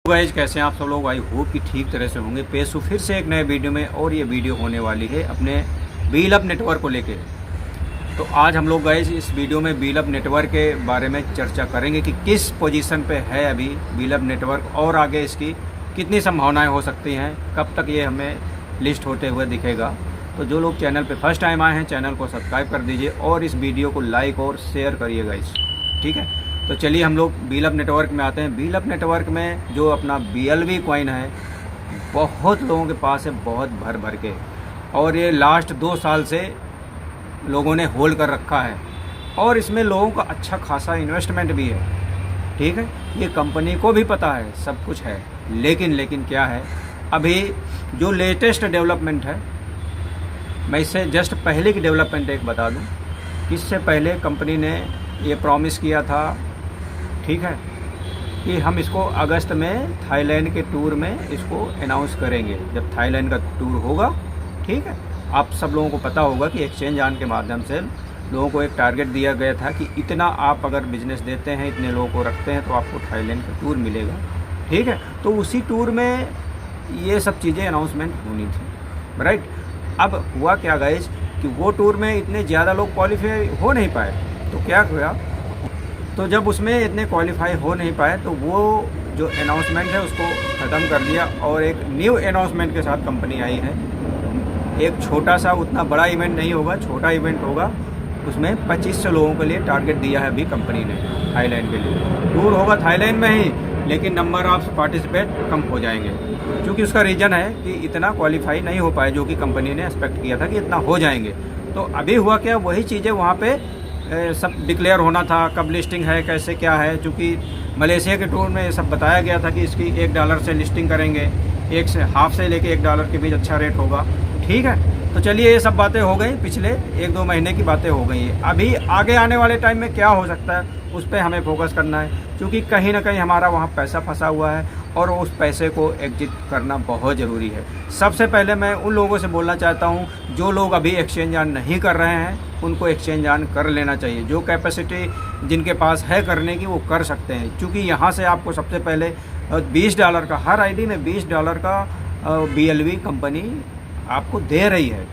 Guys कैसे हैं आप सब लोग। आई होप कि ठीक तरह से होंगे। पेश हूँ फिर से एक नए वीडियो में और ये वीडियो होने वाली है अपने व्हील अप नेटवर्क को लेके। तो आज हम लोग गाइज इस वीडियो में व्हील अप नेटवर्क के बारे में चर्चा करेंगे कि किस पोजीशन पे है अभी व्हील अप नेटवर्क और आगे इसकी कितनी संभावनाएं हो सकती हैं, कब तक ये हमें लिस्ट होते हुए दिखेगा। तो जो लोग चैनल पे फर्स्ट टाइम आए हैं चैनल को सब्सक्राइब कर दीजिए और इस वीडियो को लाइक और शेयर करिए गाइज, ठीक है। तो चलिए हम लोग व्हील अप नेटवर्क में आते हैं। व्हील अप नेटवर्क में जो अपना BLV कॉइन है बहुत लोगों के पास है, बहुत भर भर के, और ये लास्ट 2 साल से लोगों ने होल्ड कर रखा है और इसमें लोगों का अच्छा खासा इन्वेस्टमेंट भी है, ठीक है। ये कंपनी को भी पता है, सब कुछ है, लेकिन क्या है अभी जो लेटेस्ट डेवलपमेंट है, मैं इससे जस्ट पहले की डेवलपमेंट एक बता दूं। इससे पहले कंपनी ने ये प्रॉमिस किया था, ठीक है, कि हम इसको अगस्त में थाईलैंड के टूर में इसको अनाउंस करेंगे। जब थाईलैंड का टूर होगा, ठीक है, आप सब लोगों को पता होगा कि एक्सचेंज ऑन के माध्यम से लोगों को एक टारगेट दिया गया था कि इतना आप अगर बिजनेस देते हैं, इतने लोगों को रखते हैं तो आपको थाईलैंड का टूर मिलेगा, ठीक है। तो उसी टूर में ये सब चीज़ें अनाउंसमेंट होनी थी, राइट। अब हुआ क्या गाइज कि वो टूर में इतने ज़्यादा लोग क्वालिफाई हो नहीं पाए, तो क्या हुआ, तो जब उसमें इतने क्वालिफाई हो नहीं पाए तो वो जो अनाउंसमेंट है उसको ख़त्म कर दिया और एक न्यू अनाउंसमेंट के साथ कंपनी आई है। एक छोटा सा, उतना बड़ा इवेंट नहीं होगा, छोटा इवेंट होगा, उसमें 2500 लोगों के लिए टारगेट दिया है अभी कंपनी ने थाईलैंड के लिए। टूर होगा थाईलैंड में ही, लेकिन नंबर ऑफ पार्टिसिपेट कम हो जाएंगे, क्योंकि उसका रीज़न है कि इतना क्वालिफाई नहीं हो पाए जो कि कंपनी ने एक्सपेक्ट किया था कि इतना हो जाएंगे। तो अभी हुआ क्या, वही चीज़ें वहाँ पे सब डिक्लेयर होना था, कब लिस्टिंग है, कैसे क्या है। चूँकि मलेशिया के टूर में ये सब बताया गया था कि इसकी $1 से लिस्टिंग करेंगे, 1 से हाफ से लेके $1 के बीच अच्छा रेट होगा, ठीक है। तो चलिए ये सब बातें हो गई, पिछले 1-2 महीने की बातें हो गई। अभी आगे आने वाले टाइम में क्या हो सकता है उस पर हमें फोकस करना है, क्योंकि कहीं ना कहीं हमारा वहाँ पैसा फंसा हुआ है और उस पैसे को एग्जिट करना बहुत ज़रूरी है। सबसे पहले मैं उन लोगों से बोलना चाहता हूँ जो लोग अभी एक्सचेंज ऑन नहीं कर रहे हैं, उनको एक्सचेंज ऑन कर लेना चाहिए। जो कैपेसिटी जिनके पास है करने की वो कर सकते हैं, क्योंकि यहाँ से आपको सबसे पहले $20 का, हर आईडी में $20 का BLV कंपनी आपको दे रही है।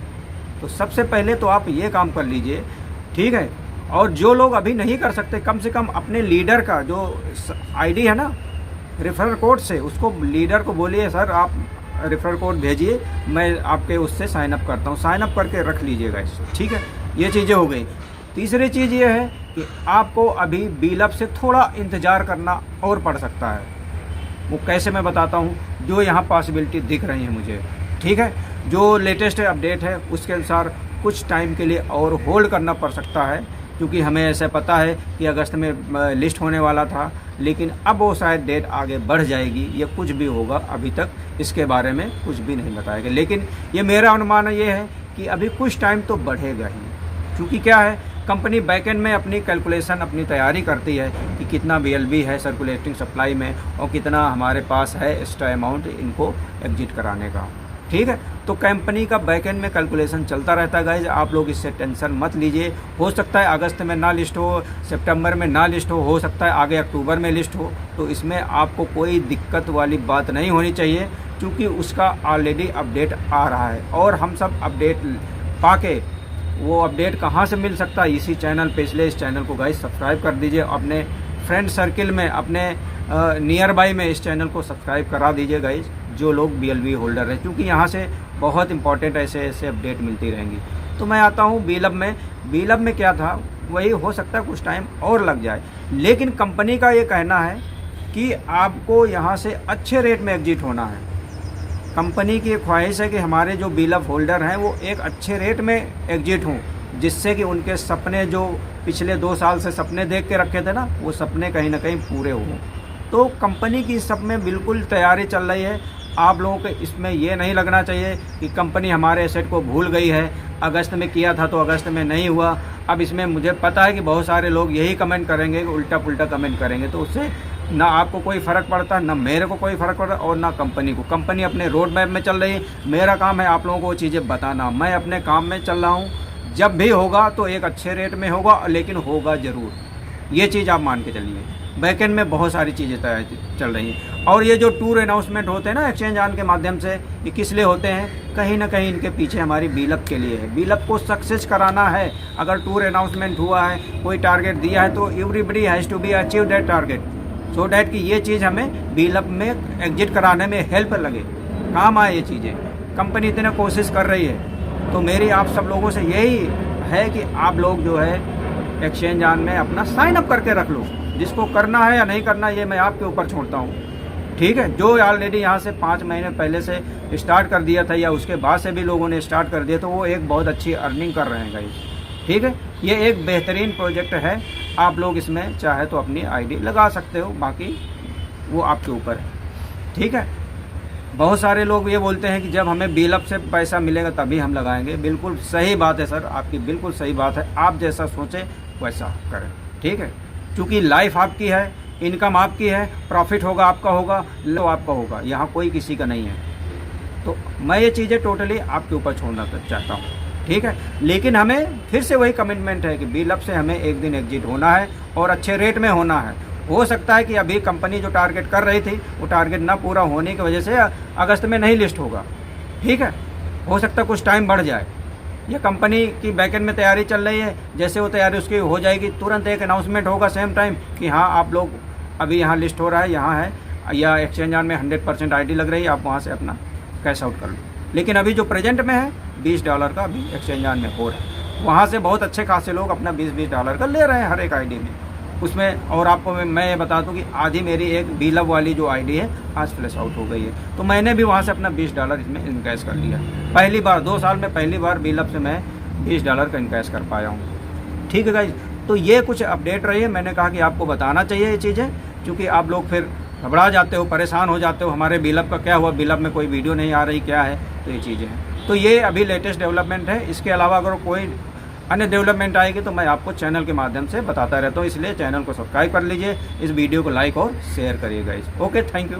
तो सबसे पहले तो आप ये काम कर लीजिए, ठीक है। और जो लोग अभी नहीं कर सकते, कम से कम अपने लीडर का जो आईडी है ना रेफरल कोड से, उसको लीडर को बोलिए सर आप रेफरल कोड भेजिए, मैं आपके उससे साइन अप करता हूँ, साइन अप करके रख लीजिएगा इससे, ठीक है। ये चीज़ें हो गई। तीसरी चीज़ ये है कि आपको अभी व्हील अप से थोड़ा इंतज़ार करना और पड़ सकता है। वो कैसे मैं बताता हूँ, जो यहाँ पॉसिबिलिटी दिख रही है मुझे, ठीक है। जो लेटेस्ट अपडेट है उसके अनुसार कुछ टाइम के लिए और होल्ड करना पड़ सकता है, क्योंकि हमें ऐसा पता है कि अगस्त में लिस्ट होने वाला था, लेकिन अब वो शायद डेट आगे बढ़ जाएगी, ये कुछ भी होगा, अभी तक इसके बारे में कुछ भी नहीं बताया गया। लेकिन ये मेरा अनुमान ये है कि अभी कुछ टाइम तो बढ़ेगा ही, क्योंकि क्या है, कंपनी बैकएंड में अपनी कैलकुलेशन, अपनी तैयारी करती है कि कितना BLV है सर्कुलेटिंग सप्लाई में और कितना हमारे पास है एक्स्ट्रा अमाउंट इनको एग्जिट कराने का, ठीक है। तो कंपनी का बैकएंड में कैलकुलेशन चलता रहता है गाइज, आप लोग इससे टेंशन मत लीजिए। हो सकता है अगस्त में ना लिस्ट हो, सितंबर में ना लिस्ट हो सकता है आगे अक्टूबर में लिस्ट हो, तो इसमें आपको कोई दिक्कत वाली बात नहीं होनी चाहिए, क्योंकि उसका ऑलरेडी अपडेट आ रहा है और हम सब अपडेट पाके, वो अपडेट कहाँ से मिल सकता है, इसी चैनल पे। इसलिए इस चैनल को गाइज सब्सक्राइब कर दीजिए, अपने फ्रेंड सर्किल में, अपने नियर बाई में इस चैनल को सब्सक्राइब करा दीजिए गाइज, जो लोग BLV होल्डर हैं, क्योंकि यहाँ से बहुत इंपॉर्टेंट ऐसे अपडेट मिलती रहेंगी। तो मैं आता हूँ व्हील अप में। व्हील अप में क्या था, वही हो सकता है कुछ टाइम और लग जाए, लेकिन कंपनी का ये कहना है कि आपको यहाँ से अच्छे रेट में एग्जिट होना है। कंपनी की ख्वाहिश है कि हमारे जो व्हील अप होल्डर हैं वो एक अच्छे रेट में एग्जिट हों, जिससे कि उनके सपने, जो पिछले 2 साल से सपने देख के रखे थे ना, वो सपने कहीं ना कहीं पूरे हों। तो कंपनी की सब में बिल्कुल तैयारी चल रही है। आप लोगों को इसमें ये नहीं लगना चाहिए कि कंपनी हमारे एसेट को भूल गई है, अगस्त में किया था तो अगस्त में नहीं हुआ। अब इसमें मुझे पता है कि बहुत सारे लोग यही कमेंट करेंगे, उल्टा पुल्टा कमेंट करेंगे, तो उससे ना आपको कोई फ़र्क पड़ता, ना मेरे को कोई फ़र्क पड़ता और ना कंपनी को। कंपनी अपने रोड मैप में चल रही है, मेरा काम है आप लोगों को वो चीज़ें बताना। मैं अपने काम में चल रहा हूँ, जब भी होगा तो एक अच्छे रेट में होगा, लेकिन होगा ज़रूर, ये चीज़ आप मान के चलिए। बैकएंड में बहुत सारी चीज़ें चल रही हैं। और ये जो टूर अनाउंसमेंट होते हैं ना एक्सचेंज ऑन के माध्यम से, ये किस लिए होते हैं? कहीं ना कहीं इनके पीछे हमारी बीलअप के लिए है। बीलअप को सक्सेस कराना है। अगर टूर अनाउंसमेंट हुआ है, कोई टारगेट दिया है, तो everybody has to be achieve that target, so that कि ये चीज़ हमें बीलअप में एग्जिट कराने में हेल्प लगे, काम आए ये चीज़ें। कंपनी इतनी कोशिश कर रही है, तो मेरी आप सब लोगों से यही है कि आप लोग जो है एक्सचेंज ऑन में अपना साइन अप करके रख लो। जिसको करना है या नहीं करना, ये मैं आपके ऊपर छोड़ता हूँ, ठीक है। जो ऑलरेडी यहाँ से 5 महीने पहले से स्टार्ट कर दिया था या उसके बाद से भी लोगों ने स्टार्ट कर दिया, तो वो एक बहुत अच्छी अर्निंग कर रहे हैं गाइस, ठीक है। ये एक बेहतरीन प्रोजेक्ट है। आप लोग इसमें चाहे तो अपनी आईडी लगा सकते हो, बाकी वो आपके ऊपर है, ठीक है। बहुत सारे लोग ये बोलते हैं कि जब हमें बीलअप से पैसा मिलेगा तभी हम लगाएंगे। बिल्कुल सही बात है सर, आपकी बिल्कुल सही बात है। आप जैसा सोचें वैसा करें, ठीक है। क्योंकि लाइफ आपकी है, इनकम आपकी है, प्रॉफिट होगा आपका होगा, लो आपका होगा, यहाँ कोई किसी का नहीं है। तो मैं ये चीज़ें टोटली आपके ऊपर छोड़ना चाहता हूँ, ठीक है। लेकिन हमें फिर से वही कमिटमेंट है कि बीलअप से हमें एक दिन एग्जिट होना है और अच्छे रेट में होना है। हो सकता है कि अभी कंपनी जो टारगेट कर रही थी वो टारगेट ना पूरा होने की वजह से अगस्त में नहीं लिस्ट होगा, ठीक है। हो सकता है कुछ टाइम बढ़ जाए। ये कंपनी की बैकएंड में तैयारी चल रही है, जैसे वो तैयारी उसकी हो जाएगी तुरंत एक अनाउंसमेंट होगा सेम टाइम कि हाँ आप लोग अभी यहाँ लिस्ट हो रहा है, यहाँ है, या एक्सचेंज ऑन में 100% आईडी लग रही है, आप वहाँ से अपना कैश आउट कर लो। लेकिन अभी जो प्रेजेंट में है $20 का अभी एक्सचेंज ऑन में हो रहा है, वहाँ से बहुत अच्छे खासे लोग अपना $20 का ले रहे हैं हर एक आईडी में उसमें। और आपको मैं ये बता दूं कि आधी मेरी एक बीलअप वाली जो आईडी है आज फ्लैश आउट हो गई है, तो मैंने भी वहाँ से अपना $20 इसमें इनकैश कर लिया। पहली बार 2 साल में पहली बार बीलअप से मैं $20 का इनकैश कर पाया हूँ, ठीक है गाइज। तो ये कुछ अपडेट रही है, मैंने कहा कि आपको बताना चाहिए ये चीज़ें, क्योंकि आप लोग फिर घबरा जाते हो, परेशान हो जाते हो, हमारे बीलअप का क्या हुआ, बीलअप में कोई वीडियो नहीं आ रही, क्या है। तो ये चीज़ें हैं, तो ये अभी लेटेस्ट डेवलपमेंट है। इसके अलावा अगर कोई अन्य डेवलपमेंट आएगी तो मैं आपको चैनल के माध्यम से बताता रहता हूँ, इसलिए चैनल को सब्सक्राइब कर लीजिए, इस वीडियो को लाइक और शेयर करिएगा। Okay, thank you.